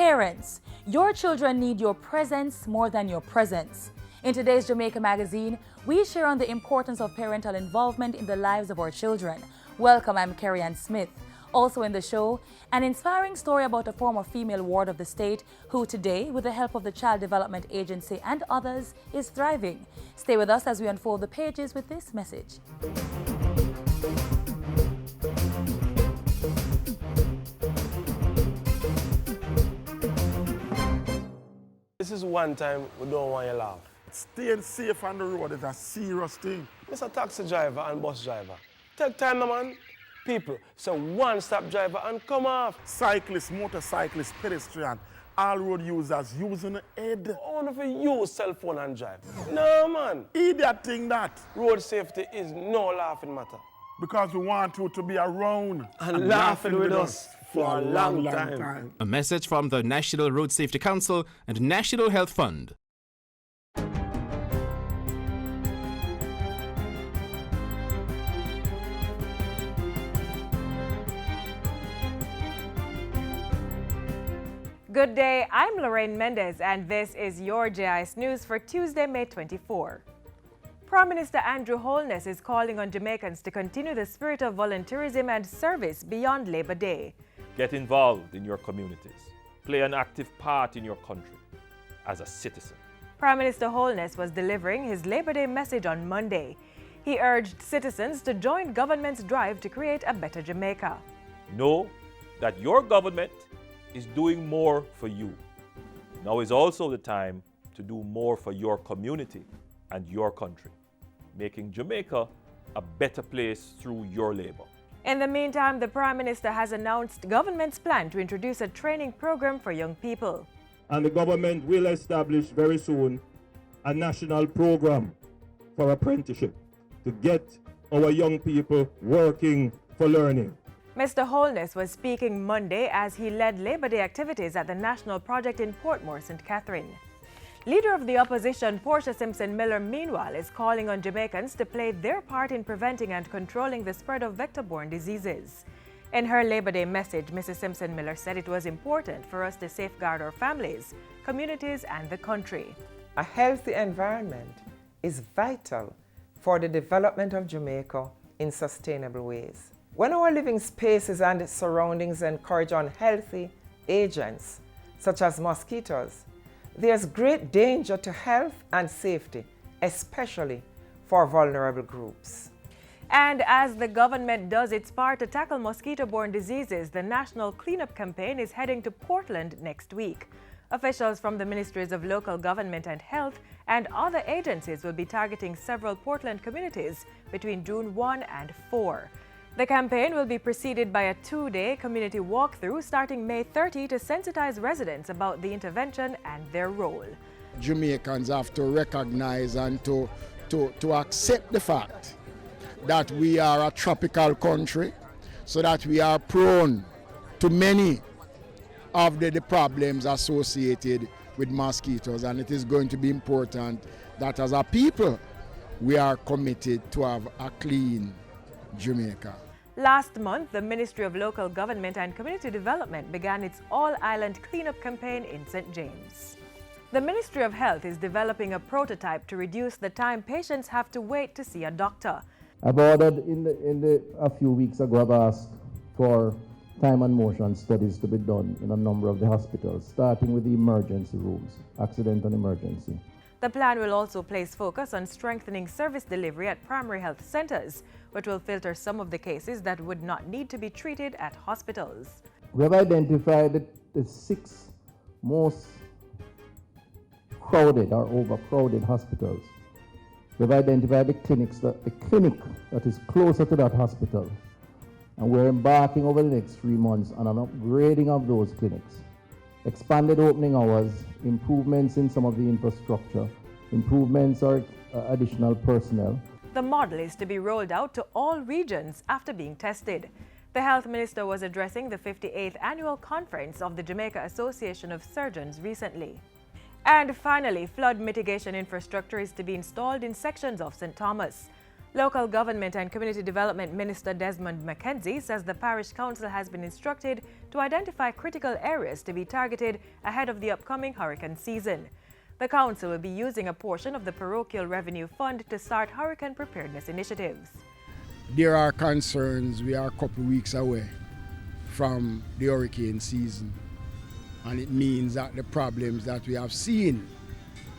Parents, your children need your presence more than your presence. In today's Jamaica Magazine, we share on the importance of parental involvement in the lives of our children. Welcome, I'm Carrie Ann Smith. Also in the show, an inspiring story about a former female ward of the state who today, with the help of the Child Development Agency and others, is thriving. Stay with us as we unfold the pages with this message. This is one time we don't want you to laugh. Staying safe on the road is a serious thing. Mr. Taxi driver and bus driver, take time now, man. People, say one-stop driver and come off. Cyclists, motorcyclists, pedestrian, all road users using the head. Only if you use cell phone and drive. No, man. Idiot thing that. Road safety is no laughing matter. Because we want you to be around and laughing with us for a long time. A message from the National Road Safety Council and National Health Fund. Good day, I'm Lorraine Mendez and this is your JIS News for Tuesday, May 24. Prime Minister Andrew Holness is calling on Jamaicans to continue the spirit of volunteerism and service beyond Labor Day. Get involved in your communities. Play an active part in your country as a citizen. Prime Minister Holness was delivering his Labor Day message on Monday. He urged citizens to join government's drive to create a better Jamaica. Know that your government is doing more for you. Now is also the time to do more for your community and your country, making Jamaica a better place through your labor. In the meantime, the Prime Minister has announced government's plan to introduce a training program for young people. And the government will establish very soon a national program for apprenticeship to get our young people working for learning. Mr. Holness was speaking Monday as he led Labor Day activities at the National Project in Portmore, St. Catherine. Leader of the opposition, Portia Simpson Miller, meanwhile, is calling on Jamaicans to play their part in preventing and controlling the spread of vector-borne diseases. In her Labor Day message, Mrs. Simpson Miller said it was important for us to safeguard our families, communities, and the country. A healthy environment is vital for the development of Jamaica in sustainable ways. When our living spaces and surroundings encourage unhealthy agents, such as mosquitoes, there's great danger to health and safety, especially for vulnerable groups. And as the government does its part to tackle mosquito-borne diseases, the National Cleanup Campaign is heading to Portland next week. Officials from the Ministries of Local Government and Health and other agencies will be targeting several Portland communities between June 1 and 4. The campaign will be preceded by a 2-day community walkthrough starting May 30 to sensitize residents about the intervention and their role. Jamaicans have to recognize and to accept the fact that we are a tropical country, so that we are prone to many of the problems associated with mosquitoes, and it is going to be important that as a people we are committed to have a clean Jamaica. Last month, the Ministry of Local Government and Community Development began its all-island cleanup campaign in St. James. The Ministry of Health is developing a prototype to reduce the time patients have to wait to see a doctor. I've ordered a few weeks ago, I've asked for time and motion studies to be done in a number of the hospitals, starting with the emergency rooms, accident and emergency. The plan will also place focus on strengthening service delivery at primary health centers, which will filter some of the cases that would not need to be treated at hospitals. We have identified the 6 most crowded or overcrowded hospitals. We've identified the clinic that is closer to that hospital, and we're embarking over the next 3 months on an upgrading of those clinics. Expanded opening hours, improvements in some of the infrastructure, improvements or additional personnel. The model is to be rolled out to all regions after being tested. The health minister was addressing the 58th annual conference of the Jamaica Association of Surgeons recently. And finally, flood mitigation infrastructure is to be installed in sections of St. Thomas. Local Government and Community Development Minister Desmond McKenzie says the Parish Council has been instructed to identify critical areas to be targeted ahead of the upcoming hurricane season. The Council will be using a portion of the parochial revenue fund to start hurricane preparedness initiatives. There are concerns. We are a couple weeks away from the hurricane season, and it means that the problems that we have seen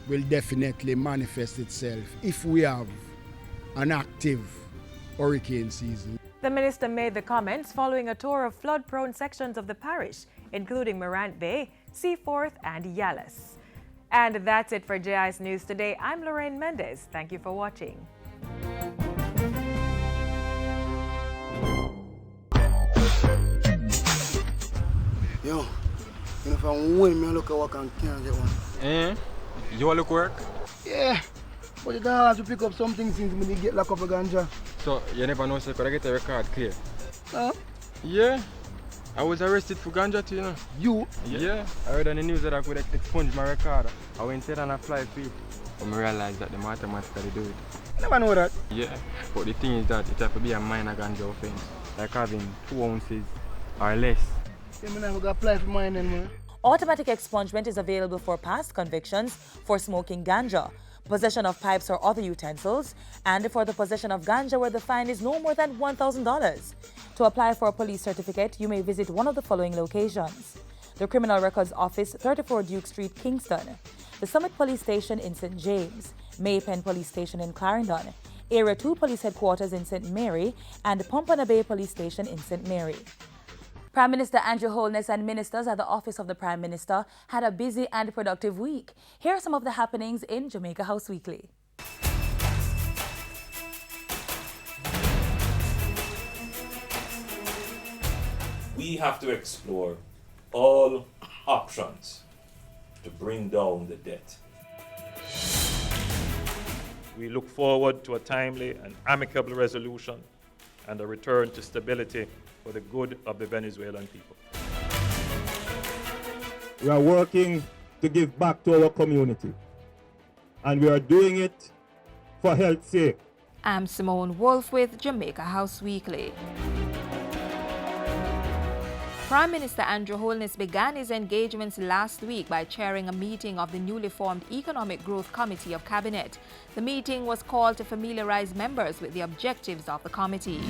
will definitely manifest itself if we have an active hurricane season. The minister made the comments following a tour of flood-prone sections of the parish, including Morant Bay, Seaforth and Yallis. And that's it for JI's News Today. I'm Lorraine Mendez. Thank you for watching. Yo, if I win, me look at work and can't get one. Eh? You want to look work? Yeah, but it's hard to pick up something since we get locked up a ganja. So, you never know if you could get a record clear? Huh? Yeah. I was arrested for ganja too, you know. You? Yeah. I heard on the news that I could expunge my record. I went in and I fly free. But I realized that they automatically do it. I never know that. Yeah. But the thing is that it has to be a minor ganja offense. Like having 2 ounces or less. Yeah, I'm going to apply for mine then, man. Automatic expungement is available for past convictions for smoking ganja, possession of pipes or other utensils, and for the possession of ganja where the fine is no more than $1,000. To apply for a police certificate, you may visit one of the following locations: the Criminal Records Office, 34 Duke Street, Kingston; the Summit Police Station in St. James; Maypen Police Station in Clarendon; Area 2 Police Headquarters in St. Mary; and Pompano Bay Police Station in St. Mary. Prime Minister Andrew Holness and ministers at the Office of the Prime Minister had a busy and productive week. Here are some of the happenings in Jamaica House Weekly. We have to explore all options to bring down the debt. We look forward to a timely and amicable resolution and a return to stability for the good of the Venezuelan people. We are working to give back to our community, and we are doing it for health's sake. I'm Simone Wolf with Jamaica House Weekly. Prime Minister Andrew Holness began his engagements last week by chairing a meeting of the newly formed Economic Growth Committee of Cabinet. The meeting was called to familiarize members with the objectives of the committee.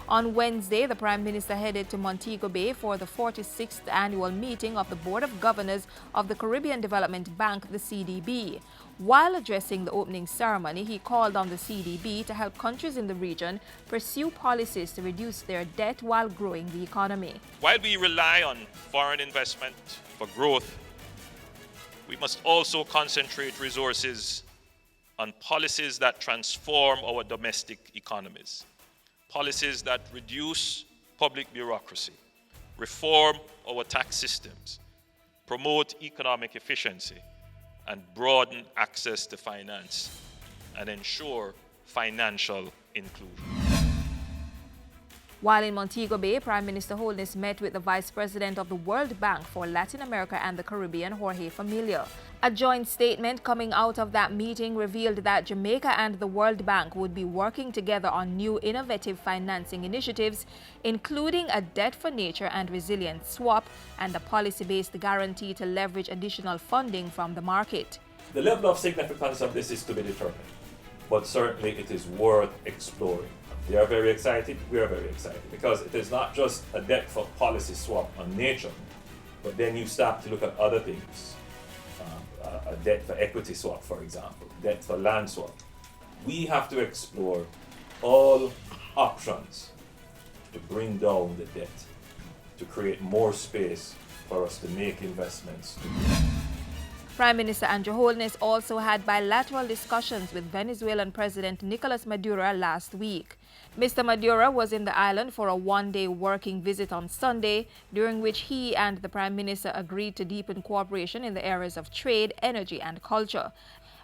On Wednesday, the Prime Minister headed to Montego Bay for the 46th annual meeting of the Board of Governors of the Caribbean Development Bank, the CDB. While addressing the opening ceremony, he called on the CDB to help countries in the region pursue policies to reduce their debt while growing the economy. While we rely on foreign investment for growth, we must also concentrate resources on policies that transform our domestic economies. Policies that reduce public bureaucracy, reform our tax systems, promote economic efficiency, and broaden access to finance, and ensure financial inclusion. While in Montego Bay, Prime Minister Holness met with the Vice President of the World Bank for Latin America and the Caribbean, Jorge Familia. A joint statement coming out of that meeting revealed that Jamaica and the World Bank would be working together on new innovative financing initiatives, including a debt for nature and resilience swap and a policy-based guarantee to leverage additional funding from the market. The level of significance of this is to be determined, but certainly it is worth exploring. They are very excited, we are very excited, because it is not just a debt for policy swap on nature, but then you start to look at other things. A debt for equity swap, for example, debt for land swap. We have to explore all options to bring down the debt, to create more space for us to make investments. Prime Minister Andrew Holness also had bilateral discussions with Venezuelan President Nicolas Maduro last week. Mr. Maduro was in the island for a one-day working visit on Sunday, during which he and the Prime Minister agreed to deepen cooperation in the areas of trade, energy and culture.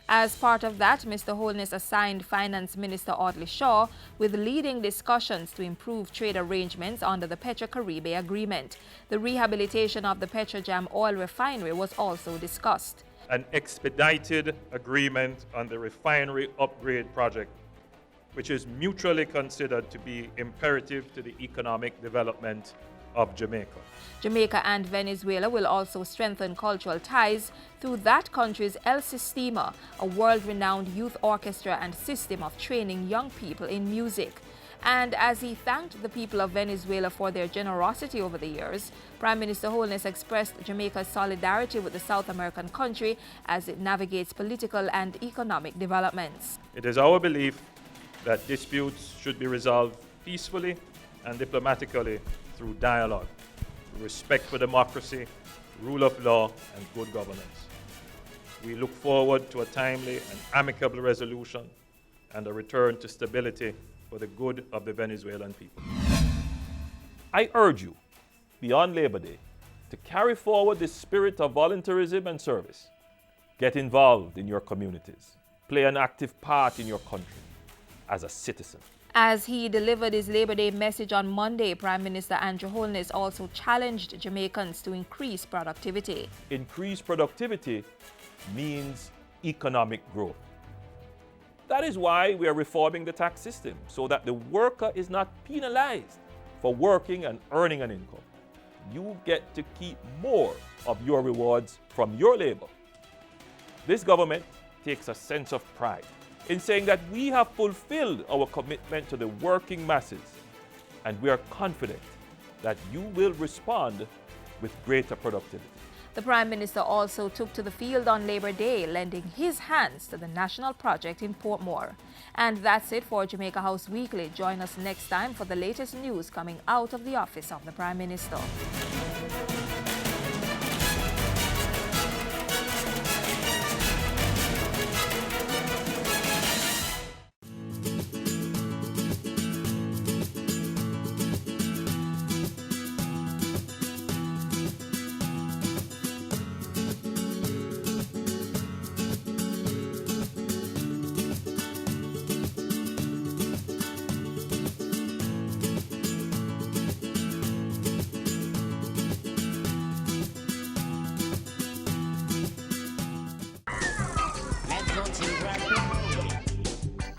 As part of that, Mr. Holness assigned Finance Minister Audley Shaw with leading discussions to improve trade arrangements under the Petro-Caribe Agreement. The rehabilitation of the Petrojam oil refinery was also discussed. An expedited agreement on the refinery upgrade project which is mutually considered to be imperative to the economic development of Jamaica. Jamaica and Venezuela will also strengthen cultural ties through that country's El Sistema, a world-renowned youth orchestra and system of training young people in music. And as he thanked the people of Venezuela for their generosity over the years, Prime Minister Holness expressed Jamaica's solidarity with the South American country as it navigates political and economic developments. It is our belief that disputes should be resolved peacefully and diplomatically through dialogue, respect for democracy, rule of law, and good governance. We look forward to a timely and amicable resolution and a return to stability for the good of the Venezuelan people. I urge you, beyond Labor Day, to carry forward the spirit of volunteerism and service. Get involved in your communities. Play an active part in your country as a citizen. As he delivered his Labor Day message on Monday, Prime Minister Andrew Holness also challenged Jamaicans to increase productivity. Increased productivity means economic growth. That is why we are reforming the tax system, so that the worker is not penalized for working and earning an income. You get to keep more of your rewards from your labor. This government takes a sense of pride in saying that we have fulfilled our commitment to the working masses, and we are confident that you will respond with greater productivity. The Prime Minister also took to the field on Labor Day, lending his hands to the national project in Portmore. And that's it for Jamaica House Weekly. Join us next time for the latest news coming out of the office of the Prime Minister.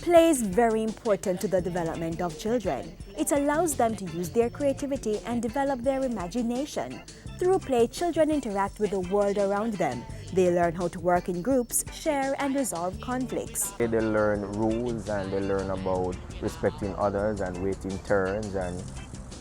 Play is very important to the development of children. It allows them to use their creativity and develop their imagination. Through play, children interact with the world around them. They learn how to work in groups, share and resolve conflicts. They learn rules and they learn about respecting others and waiting turns and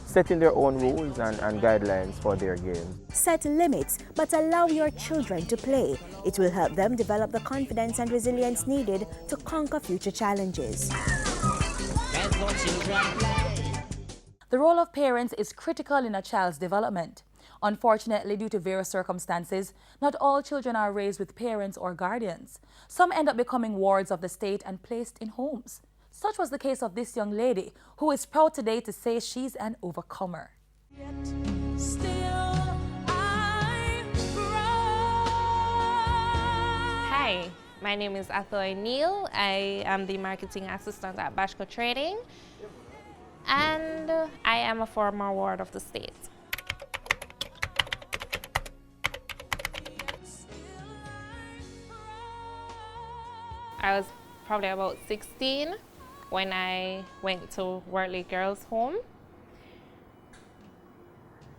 setting their own rules and guidelines for their games. Set limits, but allow your children to play. It will help them develop the confidence and resilience needed to conquer future challenges. The role of parents is critical in a child's development. Unfortunately, due to various circumstances, not all children are raised with parents or guardians. Some end up becoming wards of the state and placed in homes. Such was the case of this young lady, who is proud today to say she's an overcomer. Hi, my name is Athoy Neal. I am the marketing assistant at Bashco Trading, and I am a former ward of the state. I was probably about 16 when I went to Wortley Girls' Home.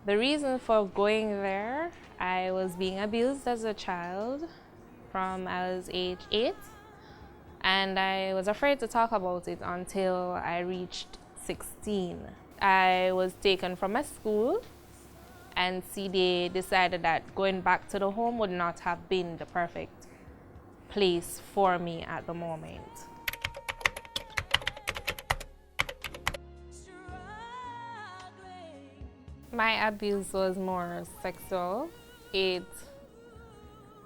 The reason for going there, I was being abused as a child from I was age 8, and I was afraid to talk about it until I reached 16. I was taken from my school, and CDA decided that going back to the home would not have been the perfect place for me at the moment. My abuse was more sexual. It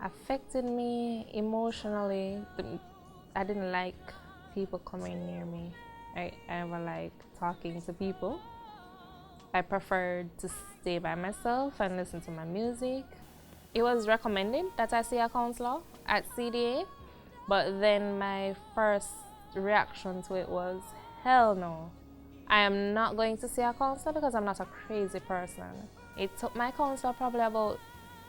affected me emotionally. I didn't like people coming near me. I never liked talking to people. I preferred to stay by myself and listen to my music. It was recommended that I see a counselor at CDA, but then my first reaction to it was, hell no. I am not going to see a counselor because I'm not a crazy person. It took my counselor probably about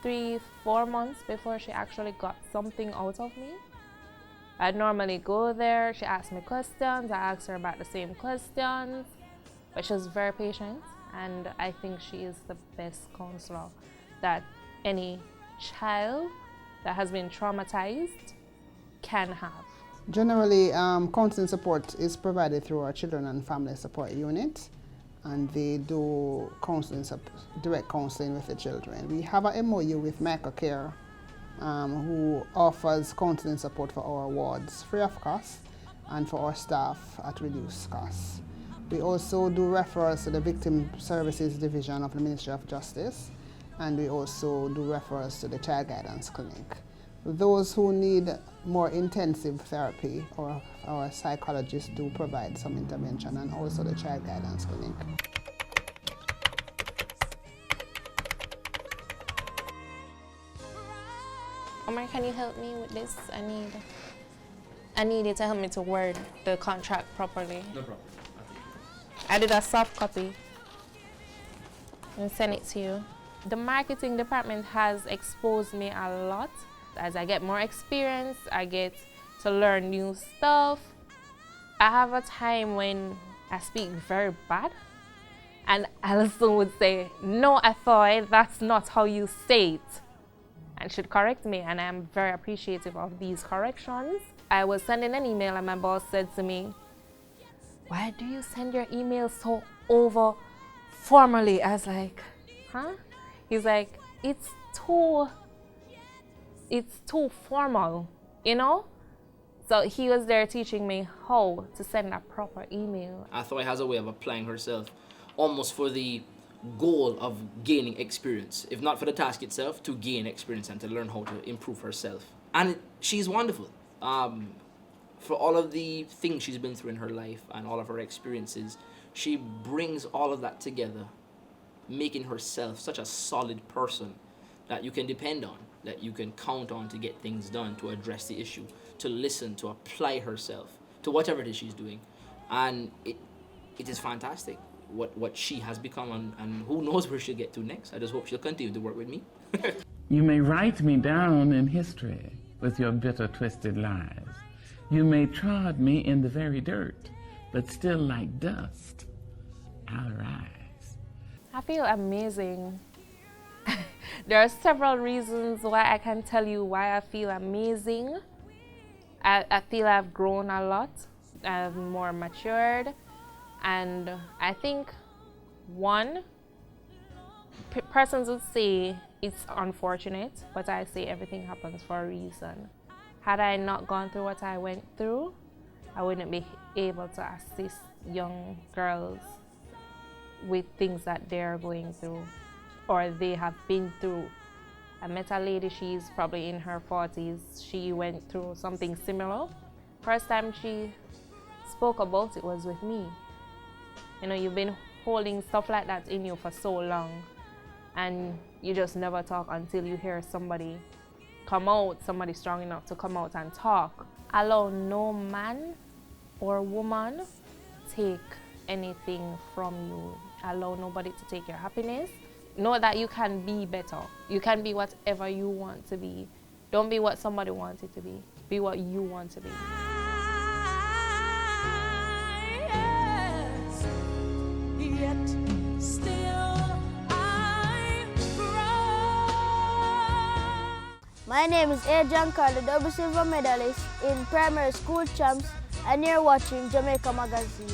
3-4 months before she actually got something out of me. I normally go there, she asks me questions, I ask her about the same questions, but she's very patient, and I think she is the best counselor that any child that has been traumatized can have. Generally, counseling support is provided through our Children and Family Support Unit, and they do direct counseling with the children. We have an MOU with Jamaica Care, who offers counseling support for our wards free of cost and for our staff at reduced cost. We also do referrals to the Victim Services Division of the Ministry of Justice, and we also do referrals to the Child Guidance Clinic. Those who need more intensive therapy, or our psychologists do provide some intervention, and also the Child Guidance Clinic. Omar, can you help me with this? I need you to help me to word the contract properly. No problem. I did a soft copy and send it to you. The marketing department has exposed me a lot. As I get more experience, I get to learn new stuff. I have a time when I speak very bad, and Alison would say, "No, Athoy, that's not how you say it," and she'd correct me, and I'm very appreciative of these corrections. I was sending an email, and my boss said to me, "Why do you send your email so over formally?" I was like, "Huh?" He's like, it's too formal, you know? So he was there teaching me how to send a proper email. Athoy has a way of applying herself almost for the goal of gaining experience, if not for the task itself, to gain experience and to learn how to improve herself. And she's wonderful. For all of the things she's been through in her life and all of her experiences, she brings all of that together, making herself such a solid person that you can depend on, that you can count on to get things done, to address the issue, to listen, to apply herself to whatever it is she's doing. And it is fantastic what she has become, and who knows where she'll get to next. I just hope she'll continue to work with me. You may write me down in history with your bitter, twisted lies. You may trod me in the very dirt, but still like dust, I'll rise. I feel amazing. There are several reasons why I can tell you why I feel amazing. I feel I've grown a lot. I've more matured. And I think, one, persons would say it's unfortunate, but I say everything happens for a reason. Had I not gone through what I went through, I wouldn't be able to assist young girls with things that they're going through or they have been through. I met a lady, she's probably in her 40s. She went through something similar. First time she spoke about it was with me. You know, you've been holding stuff like that in you for so long, and you just never talk until you hear somebody come out, somebody strong enough to come out and talk. Allow no man or woman take anything from you. Allow nobody to take your happiness. Know that you can be better. You can be whatever you want to be. Don't be what somebody wants you to be. Be what you want to be. My name is Adrian Carr, the double silver medalist in primary school champs, and you're watching Jamaica Magazine.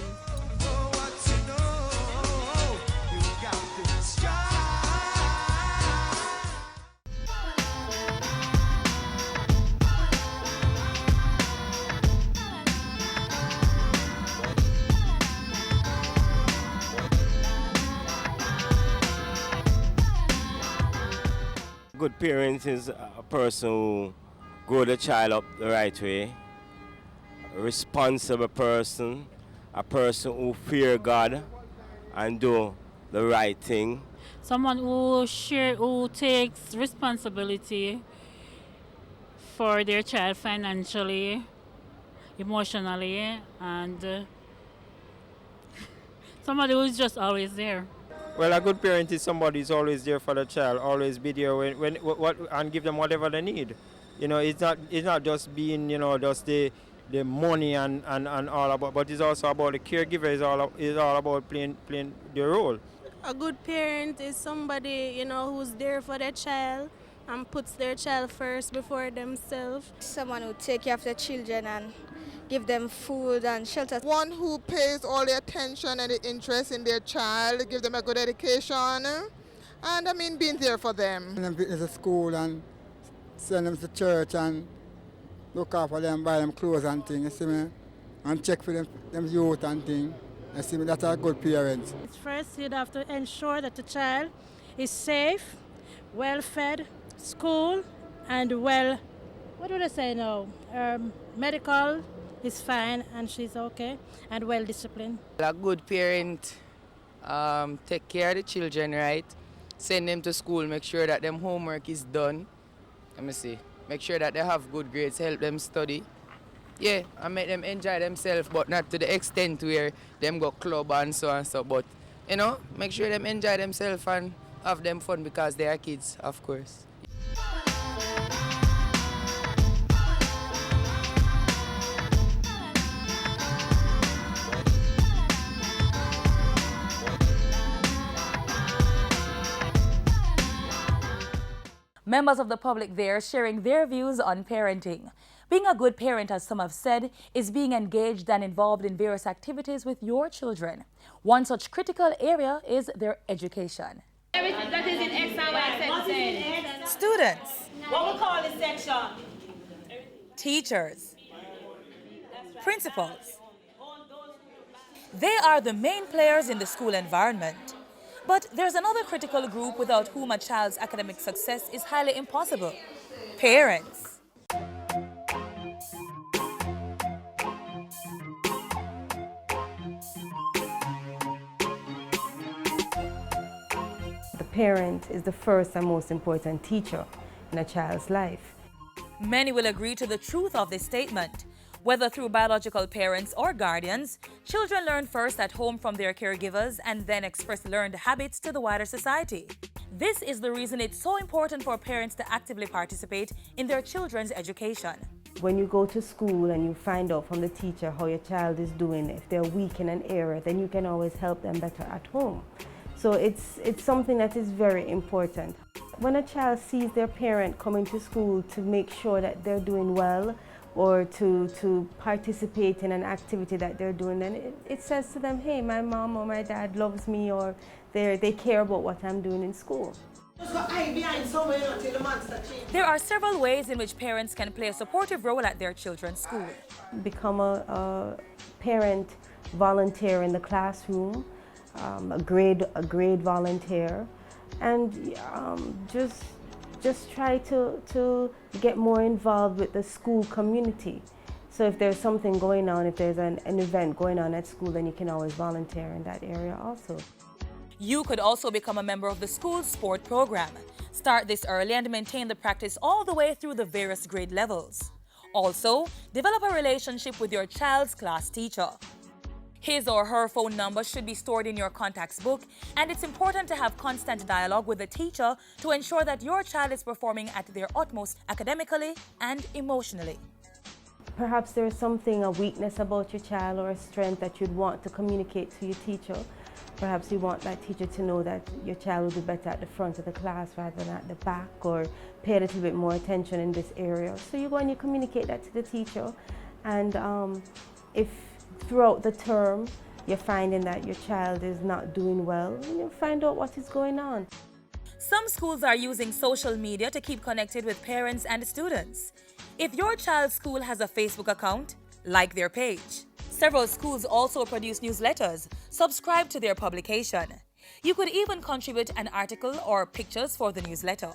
Good parent is a person who grow the child up the right way, a responsible person, a person who fear God and do the right thing. Someone who takes responsibility for their child financially, emotionally, and somebody who's just always there. Well, a good parent is somebody who's always there for the child, always be there when and give them whatever they need. You know, it's not just being, you know, just the money and all about, but it's also about the caregiver. Is all about playing the role. A good parent is somebody, you know, who's there for their child and puts their child first before themselves. Someone who take care of their children and give them food and shelter. One who pays all the attention and the interest in their child, give them a good education, and I mean being there for them. Send them to school and send them to church and look after them, buy them clothes and things, you see me? And check for them youth and things. You see me? That's a good parent. First, you'd have to ensure that the child is safe, well fed, school, and well, what do they say now? Medical is fine and she's okay, and well disciplined. A good parent take care of the children, right? Send them to school, make sure that them homework is done. Let me see. Make sure that they have good grades, help them study. Yeah, and make them enjoy themselves, but not to the extent where them go club and so and so. But, you know, make sure them enjoy themselves and have them fun because they are kids, of course. Members of the public there sharing their views on parenting. Being a good parent, as some have said, is being engaged and involved in various activities with your children. One such critical area is their education. That is in X and Y sentence. Students. What we call this section? Teachers. Principals. They are the main players in the school environment. But there's another critical group without whom a child's academic success is highly impossible: parents. The parent is the first and most important teacher in a child's life. Many will agree to the truth of this statement. Whether through biological parents or guardians, children learn first at home from their caregivers and then express learned habits to the wider society. This is the reason it's so important for parents to actively participate in their children's education. When you go to school and you find out from the teacher how your child is doing, if they're weak in an area, then you can always help them better at home. So it's something that is very important. When a child sees their parent coming to school to make sure that they're doing well, or to participate in an activity that they're doing, then it says to them, hey, my mom or my dad loves me, or they care about what I'm doing in school. There are several ways in which parents can play a supportive role at their children's school. Become a parent volunteer in the classroom, a grade volunteer, and just try to get more involved with the school community. So if there's something going on, if there's an event going on at school, then you can always volunteer in that area also. You could also become a member of the school's sport program. Start this early and maintain the practice all the way through the various grade levels. Also, develop a relationship with your child's class teacher. His or her phone number should be stored in your contacts book, and it's important to have constant dialogue with the teacher to ensure that your child is performing at their utmost academically and emotionally. Perhaps there is something, a weakness about your child or a strength that you'd want to communicate to your teacher. Perhaps you want that teacher to know that your child will be better at the front of the class rather than at the back, or pay a little bit more attention in this area. So you go and you communicate that to the teacher, and if throughout the term you're finding that your child is not doing well, you find out what is going on. Some schools are using social media to keep connected with parents and students. If your child's school has a Facebook account, like their page. Several schools also produce newsletters. Subscribe to their publication. You could even contribute an article or pictures for the newsletter.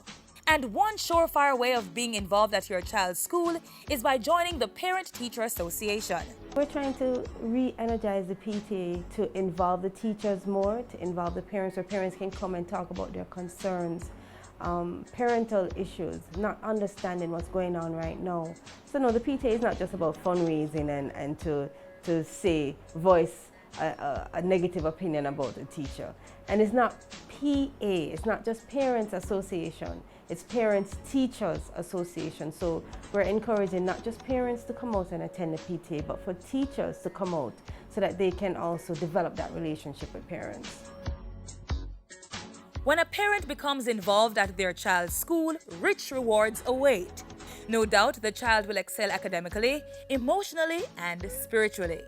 And one surefire way of being involved at your child's school is by joining the Parent-Teacher Association. We're trying to re-energize the PTA to involve the teachers more, to involve the parents, where parents can come and talk about their concerns, parental issues, not understanding what's going on right now. So no, the PTA is not just about fundraising and to voice a negative opinion about a teacher. And it's not PA, it's not just Parents Association. It's Parents Teachers Association. So we're encouraging not just parents to come out and attend the PTA, but for teachers to come out so that they can also develop that relationship with parents. When a parent becomes involved at their child's school, rich rewards await. No doubt the child will excel academically, emotionally, and spiritually.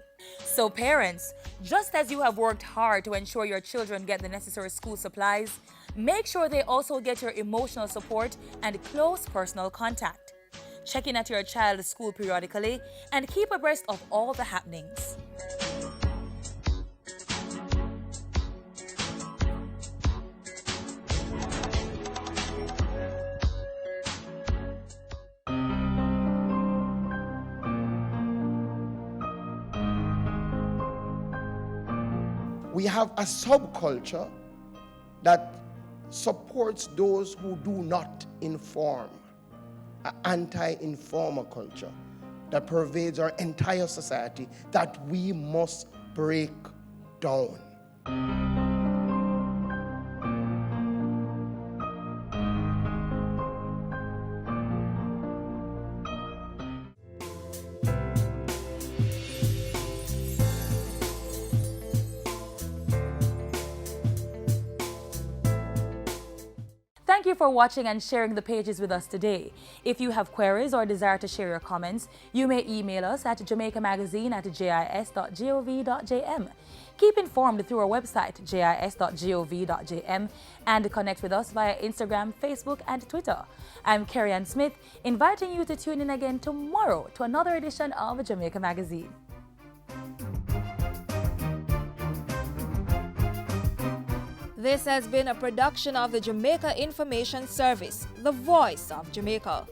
So parents, just as you have worked hard to ensure your children get the necessary school supplies, make sure they also get your emotional support and close personal contact. Check in at your child's school periodically and keep abreast of all the happenings. We have a subculture that supports those who do not inform, an anti-informer culture that pervades our entire society that we must break down. Thank you for watching and sharing the pages with us today. If you have queries or desire to share your comments, you may email us at jamaicamagazine@jis.gov.jm. Keep informed through our website, jis.gov.jm, and connect with us via Instagram, Facebook, and Twitter. I'm Carrie-Ann Smith, inviting you to tune in again tomorrow to another edition of Jamaica Magazine. This has been a production of the Jamaica Information Service, the voice of Jamaica.